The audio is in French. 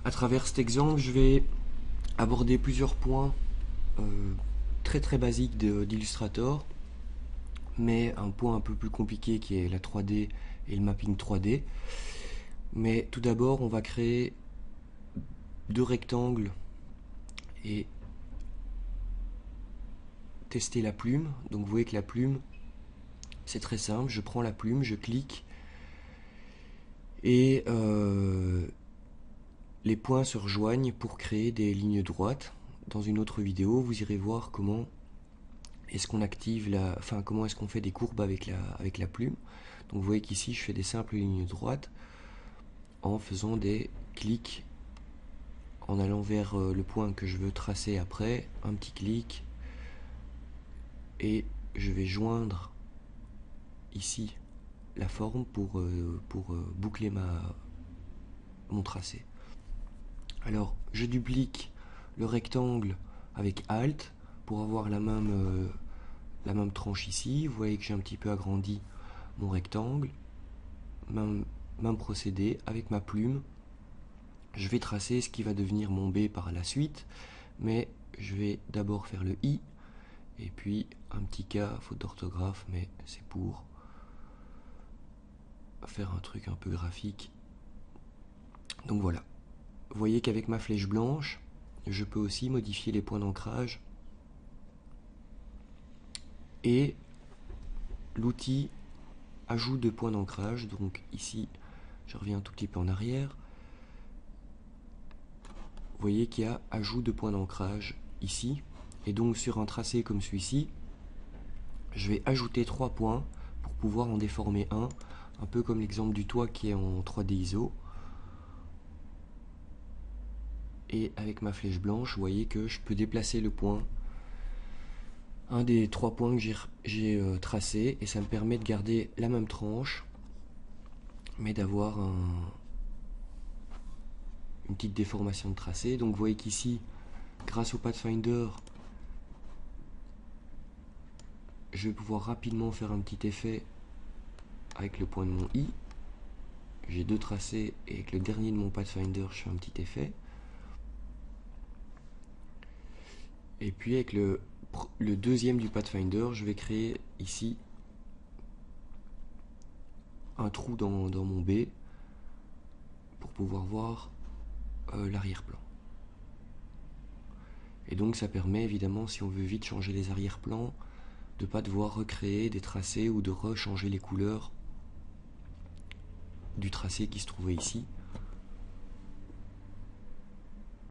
À travers cet exemple, je vais aborder plusieurs points très très basiques d'Illustrator, mais un point un peu plus compliqué qui est la 3D et le mapping 3D. Mais tout d'abord, on va créer deux rectangles et tester la plume. Donc vous voyez que la plume, c'est très simple. Je prends la plume, je clique et les points se rejoignent pour créer des lignes droites. Dans une autre vidéo, vous irez voir comment est-ce qu'on active comment est-ce qu'on fait des courbes avec la plume. Donc vous voyez qu'ici je fais des simples lignes droites en faisant des clics, en allant vers le point que je veux tracer après, un petit clic, et je vais joindre ici la forme pour boucler mon tracé. Alors je duplique le rectangle avec Alt pour avoir la même tranche ici. Vous voyez que j'ai un petit peu agrandi mon rectangle. Même procédé avec ma plume. Je vais tracer ce qui va devenir mon B par la suite, mais je vais d'abord faire le I, et puis un petit K, faute d'orthographe, mais c'est pour faire un truc un peu graphique. Donc voilà. Vous voyez qu'avec ma flèche blanche, je peux aussi modifier les points d'ancrage et l'outil ajout de points d'ancrage. Donc ici, je reviens un tout petit peu en arrière. Vous voyez qu'il y a ajout de points d'ancrage ici. Et donc sur un tracé comme celui-ci, je vais ajouter 3 points pour pouvoir en déformer un peu comme l'exemple du toit qui est en 3D ISO. Et avec ma flèche blanche, vous voyez que je peux déplacer le point, un des 3 points que j'ai tracé, et ça me permet de garder la même tranche, mais d'avoir une petite déformation de tracé. Donc vous voyez qu'ici, grâce au Pathfinder, je vais pouvoir rapidement faire un petit effet avec le point de mon I. J'ai deux tracés et avec le dernier de mon Pathfinder, je fais un petit effet. Et puis avec le deuxième du Pathfinder, je vais créer ici un trou dans mon B pour pouvoir voir l'arrière-plan. Et donc ça permet évidemment, si on veut vite changer les arrière-plans, de ne pas devoir recréer des tracés ou de rechanger les couleurs du tracé qui se trouvait ici.